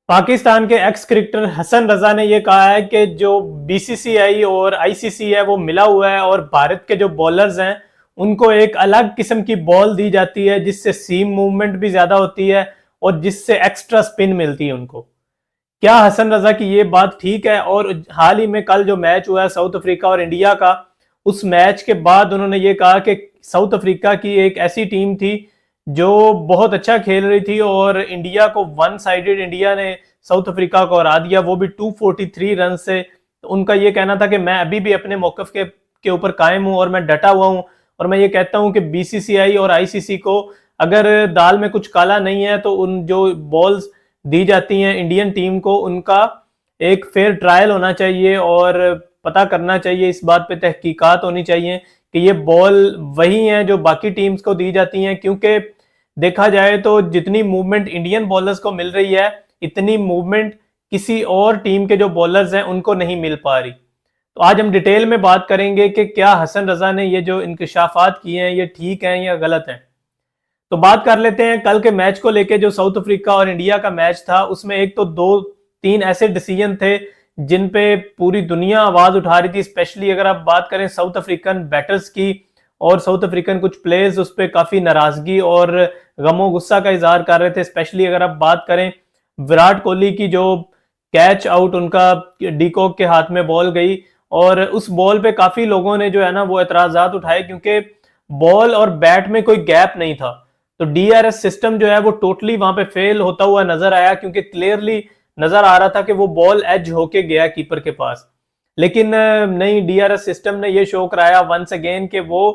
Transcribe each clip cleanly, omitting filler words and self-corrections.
पाकिस्तान के x cricketer Hasan Raza ने यह कहा है कि जो बीसीसीआई और आईसीसी है वो मिला हुआ है और भारत के जो बॉलर्स हैं उनको एक अलग किस्म की बॉल दी जाती है जिससे सीम मूवमेंट भी ज्यादा होती है और जिससे एक्स्ट्रा स्पिन मिलती है उनको। क्या हसन रजा की ये बात ठीक है? और हाल ही में कल जो मैच हुआ है साउथ अफ्रीका और इंडिया का, उस मैच के बाद उन्होंने ये कहा कि साउथ अफ्रीका की एक ऐसी टीम थी जो बहुत अच्छा खेल रही थी और इंडिया को वन साइडेड इंडिया ने साउथ अफ्रीका को हरा दिया, वो भी 243 रन से। तो उनका ये कहना था कि मैं अभी भी अपने मौकफ के ऊपर कायम हूं और मैं डटा हुआ हूं और मैं ये कहता हूं कि बीसीसीआई और आईसीसी को अगर दाल में कुछ काला नहीं है तो उन जो बॉल्स दी जाती हैं इंडियन टीम को उनका एक फेयर ट्रायल होना चाहिए और पता करना चाहिए, इस बात पे तहकीकात होनी चाहिए कि ये बॉल वही हैं जो बाकी टीम्स को दी जाती हैं। क्योंकि देखा जाए तो जितनी मूवमेंट इंडियन बॉलर्स को मिल रही है इतनी मूवमेंट किसी और टीम के जो बॉलर्स हैं उनको नहीं मिल पा रही। तो आज हम डिटेल में बात करेंगे कि क्या हसन रजा ने ये जो इंकशाफात किए हैं ये ठीक हैं या गलत हैं। तो बात कर लेते हैं कल के मैच को लेके। जो साउथ अफ्रीका और इंडिया का मैच था उसमें एक तो दो तीन ऐसे डिसीजन थे जिन पे पूरी दुनिया आवाज उठा रही थी, स्पेशली अगर आप बात करें साउथ अफ्रीकन बैटर्स की और साउथ अफ्रीकन कुछ प्लेयर्स उस पर काफी नाराजगी और गमो गुस्सा का इजहार कर रहे थे। स्पेशली अगर आप बात करें विराट कोहली की जो कैच आउट उनका डीकॉक के हाथ में बॉल गई और उस बॉल पे काफी लोगों ने जो है ना वो एतराजात उठाए क्योंकि बॉल और बैट में कोई गैप नहीं था। तो डीआरएस सिस्टम जो है वो टोटली वहां पे फेल होता हुआ नजर आया क्योंकि क्लियरली नजर आ रहा था कि वो बॉल एज होके गया कीपर के पास। लेकिन नहीं, डीआरएस सिस्टम ने ये शो कराया वंस अगेन कि वो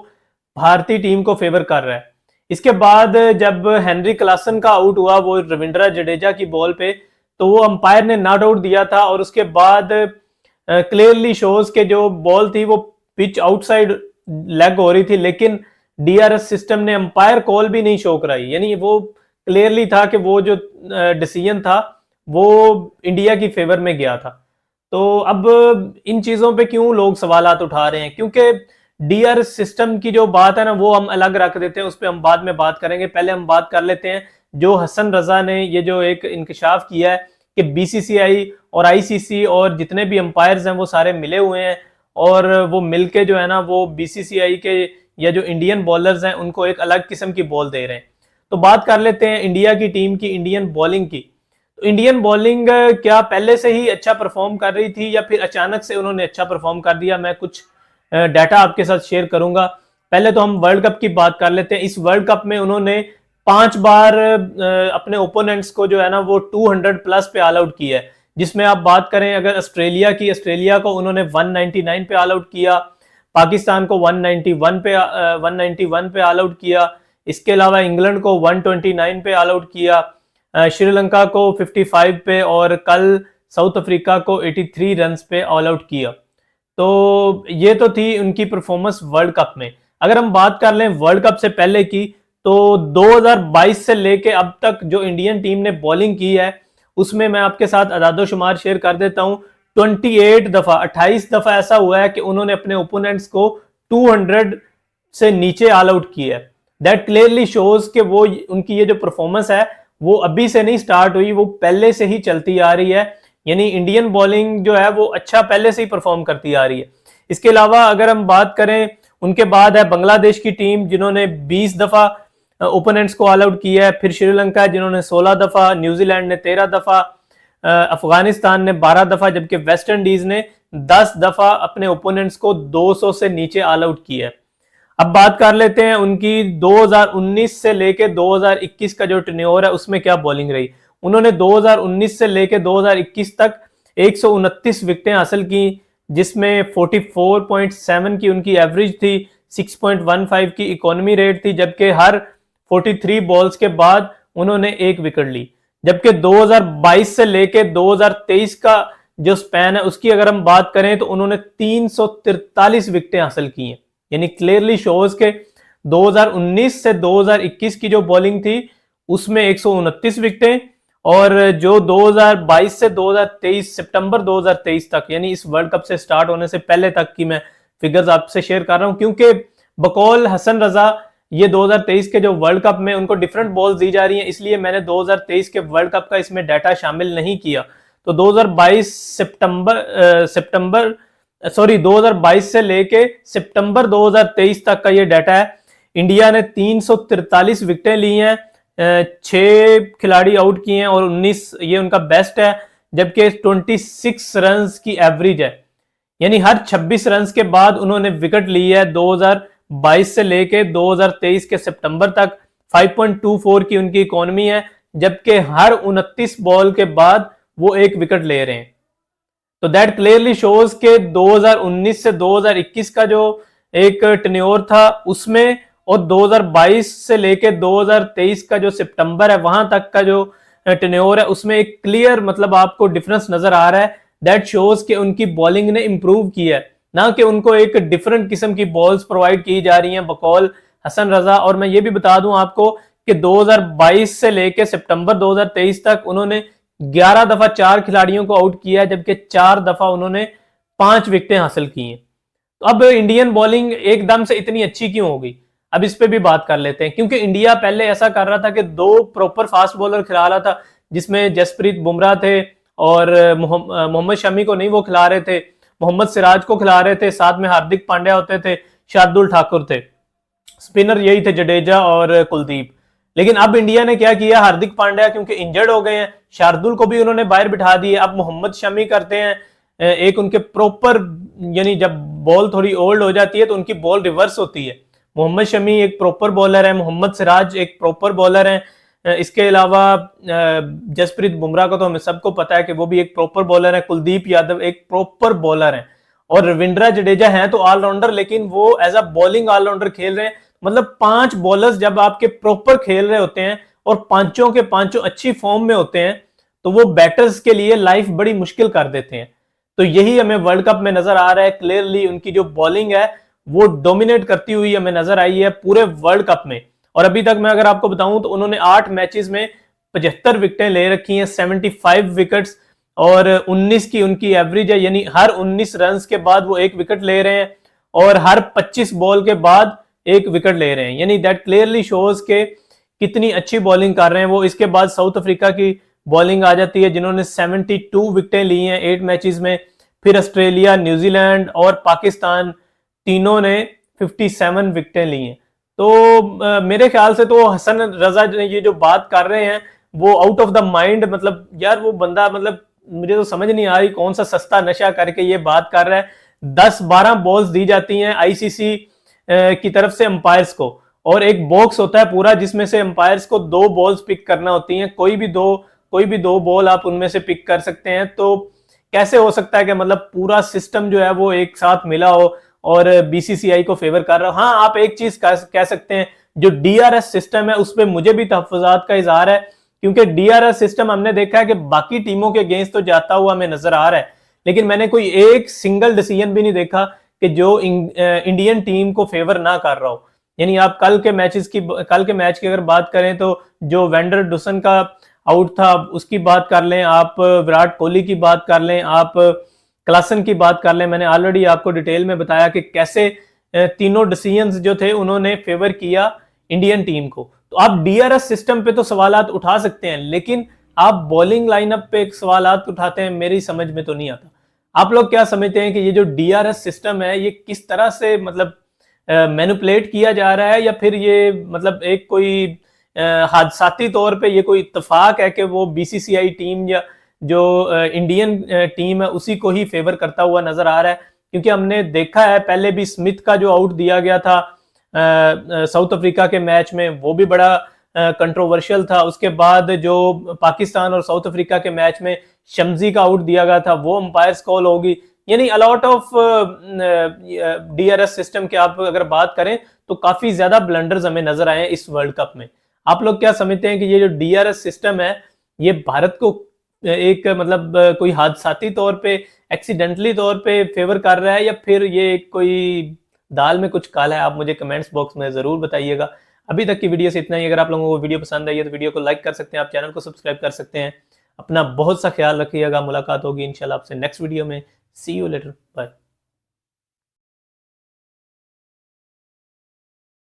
भारतीय टीम को फेवर कर रहा है। इसके बाद जब हेनरी क्लासन का आउट हुआ वो रविंद्र जडेजा की बॉल पे, तो वो अंपायर ने नॉट आउट दिया था और उसके बाद क्लियरली शोज के जो बॉल थी वो पिच आउटसाइड लेग हो रही थी, लेकिन डीआरएस सिस्टम ने अंपायर कॉल भी नहीं शो कराई। यानी वो क्लियरली था कि वो जो डिसीजन था वो इंडिया की फेवर में गया था। तो अब इन चीजों पे क्यों लोग सवालात उठा रहे हैं? क्योंकि डीआरएस सिस्टम की जो बात है ना वो हम अलग रख देते हैं, उस पर हम बाद में बात करेंगे। पहले हम बात कर लेते हैं जो हसन रजा ने ये जो एक इंकशाफ किया है कि बीसीसीआई और आईसीसी और जितने भी अंपायर्स हैं वो सारे मिले हुए हैं और वो मिलके जो है ना वो बीसीसीआई के या जो इंडियन बॉलर्स हैं उनको एक अलग किस्म की बॉल दे रहे हैं। तो बात कर लेते हैं इंडिया की टीम की, इंडियन बॉलिंग की। तो इंडियन बॉलिंग क्या पहले से ही अच्छा परफॉर्म कर रही थी या फिर अचानक से उन्होंने अच्छा परफॉर्म कर दिया? मैं कुछ डाटा आपके साथ शेयर करूंगा। पहले तो हम वर्ल्ड कप की बात कर लेते हैं। इस वर्ल्ड कप में उन्होंने 5 बार अपने ओपोनेंट्स को जो है ना वो 200 प्लस पे ऑल आउट किया है। जिसमें आप बात करें अगर ऑस्ट्रेलिया की, ऑस्ट्रेलिया को उन्होंने 199 पे ऑल आउट किया, पाकिस्तान को 191 पे ऑल आउट किया, इसके अलावा इंग्लैंड को 129 पे ऑल आउट किया, श्रीलंका को 55 पे और कल साउथ अफ्रीका को 83 रन पे ऑल आउट किया। तो ये तो थी उनकी परफॉर्मेंस वर्ल्ड कप में। अगर हम बात कर लें वर्ल्ड कप से पहले की, तो 2022 से लेके अब तक जो इंडियन टीम ने बॉलिंग की है उसमें मैं आपके साथ अदादो शुमार शेयर कर देता हूं। 28 दफा ऐसा हुआ है कि उन्होंने अपने ओपोनेंट्स को 200 से नीचे ऑल आउट किया है। दैट क्लियरली शोज कि वो उनकी ये जो परफॉर्मेंस है वो अभी से नहीं स्टार्ट हुई, वो पहले से ही चलती आ रही है। यानी इंडियन बॉलिंग जो है वो अच्छा पहले से ही परफॉर्म करती आ रही है। इसके अलावा अगर हम बात करें उनके बाद है बांग्लादेश की टीम जिन्होंने 20 दफा ओपोनेंट्स को ऑल आउट किया है, फिर श्रीलंका जिन्होंने 16 दफा, न्यूजीलैंड ने 13 दफा, अफगानिस्तान ने 12 दफा, जबकि वेस्ट इंडीज ने 10 दफा अपने ओपोनेंट्स को 200 से नीचे ऑल आउट किया है। अब बात कर लेते हैं उनकी 2019 से लेके 2021 का जो टेन्योर है उसमें क्या बॉलिंग रही। उन्होंने 2019 से लेके 2021 तक 129 विकेटें हासिल की, जिसमें 44.7 की उनकी एवरेज थी, 6.15 की इकोनॉमी रेट थी, जबकि हर 43 बॉल्स के बाद उन्होंने एक विकेट ली। जबकि 2022 से लेके 2023 का जो स्पैन है उसकी अगर हम बात करें तो उन्होंने 343 विकेटें हासिल की हैं। यानी क्लियरली शोज के 2019 से 2021 की जो बॉलिंग थी उसमें 129 विकेटें, और जो 2022 से 2023 सितंबर 2023 तक, यानी इस वर्ल्ड कप से स्टार्ट होने से पहले तक की मैं फिगर्स आपसे शेयर कर रहा हूं, क्योंकि बकौल हसन रजा ये 2023 के जो वर्ल्ड कप में उनको डिफरेंट बॉल्स दी जा रही हैं, इसलिए मैंने 2023 के वर्ल्ड कप का इसमें डाटा शामिल नहीं किया। तो 2022 से लेके सितंबर 2023 तक का ये डाटा है। इंडिया ने 343 विकेटें ली हैं, 6 खिलाड़ी आउट किए हैं और 19 ये उनका बेस्ट है, जबकि 26 रन की एवरेज है, यानी हर 26 रन के बाद उन्होंने विकेट ली है। 2022 से लेके 2023 के सितंबर तक 5.24 की उनकी इकोनॉमी है, जबकि हर 29 बॉल के बाद वो एक विकेट ले रहे हैं। तो दैट क्लियरली शोज के 2019 से 2021 का जो एक टेन्योर था उसमें और 2022 से लेके 2023 का जो सितंबर है वहां तक का जो टेन्योर है उसमें एक क्लियर मतलब आपको डिफरेंस नजर आ रहा है। दैट शोज कि उनकी बॉलिंग ने इंप्रूव किया है, ना कि उनको एक डिफरेंट किस्म की बॉल्स प्रोवाइड की जा रही हैं बकौल हसन रजा। और मैं ये भी बता दूं आपको कि 2022 से लेके सितंबर 2023 तक उन्होंने 11 दफा 4 खिलाड़ियों को आउट किया है, जबकि 4 दफा उन्होंने 5 विकेटें हासिल की हैं। तो अब इंडियन बॉलिंग एकदम से इतनी अच्छी क्यों हो गई, अब इस पे भी बात कर लेते हैं। क्योंकि इंडिया पहले ऐसा कर रहा था कि 2 प्रॉपर फास्ट बॉलर खिला रहा था, जिसमें जसप्रीत बुमराह थे और मोहम्मद शमी को नहीं वो खिला रहे थे, मोहम्मद सिराज को खिला रहे थे, साथ में हार्दिक पांड्या होते थे, शार्दुल ठाकुर थे, स्पिनर यही थे जडेजा और कुलदीप। लेकिन अब इंडिया ने क्या किया, हार्दिक पांड्या क्योंकि इंजर्ड हो गए हैं, शार्दुल को भी उन्होंने बाहर बिठा दिए। अब मोहम्मद शमी करते हैं एक उनके प्रॉपर, यानी जब बॉल थोड़ी ओल्ड हो जाती है तो उनकी बॉल रिवर्स होती है। मोहम्मद शमी एक प्रॉपर बॉलर है, मोहम्मद सिराज एक प्रॉपर बॉलर है। इसके अलावा जसप्रीत बुमराह को तो हमें सबको पता है कि वो भी एक प्रॉपर बॉलर है, कुलदीप यादव एक प्रॉपर बॉलर है और रविंद्र जडेजा हैं तो ऑलराउंडर, लेकिन वो एज अ बॉलिंग ऑलराउंडर खेल रहे हैं। मतलब 5 बॉलर्स जब आपके प्रॉपर खेल रहे होते हैं और पांचों के पांचों अच्छी फॉर्म में होते हैं तो वो बैटर्स के लिए लाइफ बड़ी मुश्किल कर देते हैं। तो यही हमें वर्ल्ड कप में नजर आ रहा है, क्लियरली उनकी जो बॉलिंग है वो डोमिनेट करती हुई हमें नजर आई है पूरे वर्ल्ड कप में। और अभी तक मैं अगर आपको बताऊं तो उन्होंने 8 मैचेस में 75 विकेटें ले रखी हैं, 75 विकेट्स, और 19 की उनकी एवरेज है, यानी हर 19 रन के बाद वो एक विकेट ले रहे हैं और हर 25 बॉल के बाद एक विकेट ले रहे हैं, यानी दैट क्लियरली शोज के कितनी अच्छी बॉलिंग कर रहे हैं वो। इसके बाद साउथ अफ्रीका की बॉलिंग आ जाती है जिन्होंने 72 विकेटें ली हैं 8 मैचेस में। फिर ऑस्ट्रेलिया, न्यूजीलैंड और पाकिस्तान तीनों ने 57 विकेटें ली हैं। तो मेरे ख्याल से तो हसन रजा ये जो बात कर रहे हैं वो आउट ऑफ द माइंड, मतलब यार वो बंदा, मतलब मुझे तो समझ नहीं आ रही कौन सा सस्ता नशा करके ये बात कर रहा है। 10-12 बॉल्स दी जाती हैं आईसीसी की तरफ से अंपायर्स को, और एक बॉक्स होता है पूरा जिसमें से अंपायर्स को 2 बॉल्स पिक करना होती हैं, कोई भी दो बॉल आप उनमें से पिक कर सकते हैं। तो कैसे हो सकता है कि मतलब पूरा सिस्टम जो है वो एक साथ मिला हो और बीसीसीआई को फेवर कर रहा हो। हाँ, आप एक चीज कह सकते हैं, जो डीआरएस सिस्टम है उस पर मुझे भी तहफ्फुज़ात का इजहार है, क्योंकि डीआरएस सिस्टम हमने देखा है कि बाकी टीमों के अगेंस्ट तो जाता हुआ हमें नजर आ रहा है, लेकिन मैंने कोई एक सिंगल डिसीजन भी नहीं देखा कि जो इंडियन टीम को फेवर ना कर रहा हो। यानी आप कल के मैच की अगर बात करें तो जो वेंडर डुसन का आउट था उसकी बात कर लें, आप विराट कोहली की बात कर लें, आप क्लासन की बात कर लें, मैंने ऑलरेडी आपको डिटेल में बताया कि कैसे तीनों डिसीजंस जो थे उन्होंने फेवर किया इंडियन टीम को। तो आप डीआरएस सिस्टम पे तो सवालात उठा सकते हैं, लेकिन आप बॉलिंग लाइनअप पे सवालात उठाते हैं, मेरी समझ में तो नहीं आता। आप लोग क्या समझते हैं कि ये जो डीआरएस सिस्टम है ये किस तरह से मतलब मैनिपुलेट किया जा रहा है, या फिर ये मतलब एक कोई हादसाती तौर पे ये कोई इत्तेफाक है कि वो बीसीसीआई टीम या जो इंडियन टीम है उसी को ही फेवर करता हुआ नजर आ रहा है? क्योंकि हमने देखा है पहले भी स्मिथ का जो आउट दिया गया था साउथ अफ्रीका के मैच में वो भी बड़ा कंट्रोवर्शियल था। उसके बाद जो पाकिस्तान और साउथ अफ्रीका के मैच में शम्सी का आउट दिया गया था वो अंपायर्स कॉल होगी। यानी अलॉट ऑफ डीआरएस सिस्टम के आप अगर बात करें तो काफी ज्यादा ब्लंडर्स हमें नजर आए इस वर्ल्ड कप में। आप लोग क्या समझते हैं कि ये जो डीआरएस सिस्टम है ये भारत को एक मतलब कोई हादसाती तौर पे, एक्सीडेंटली तौर पे फेवर कर रहा है, या फिर ये कोई दाल में कुछ काला है? आप मुझे कमेंट्स बॉक्स में जरूर बताइएगा। अभी तक की वीडियो से इतना ही। अगर आप लोगों को वीडियो पसंद आई है तो वीडियो को लाइक कर सकते हैं, आप चैनल को सब्सक्राइब कर सकते हैं। अपना बहुत सा ख्याल रखिएगा। मुलाकात होगी इंशाल्लाह आपसे नेक्स्ट वीडियो में। सी यू लेटर, बाय।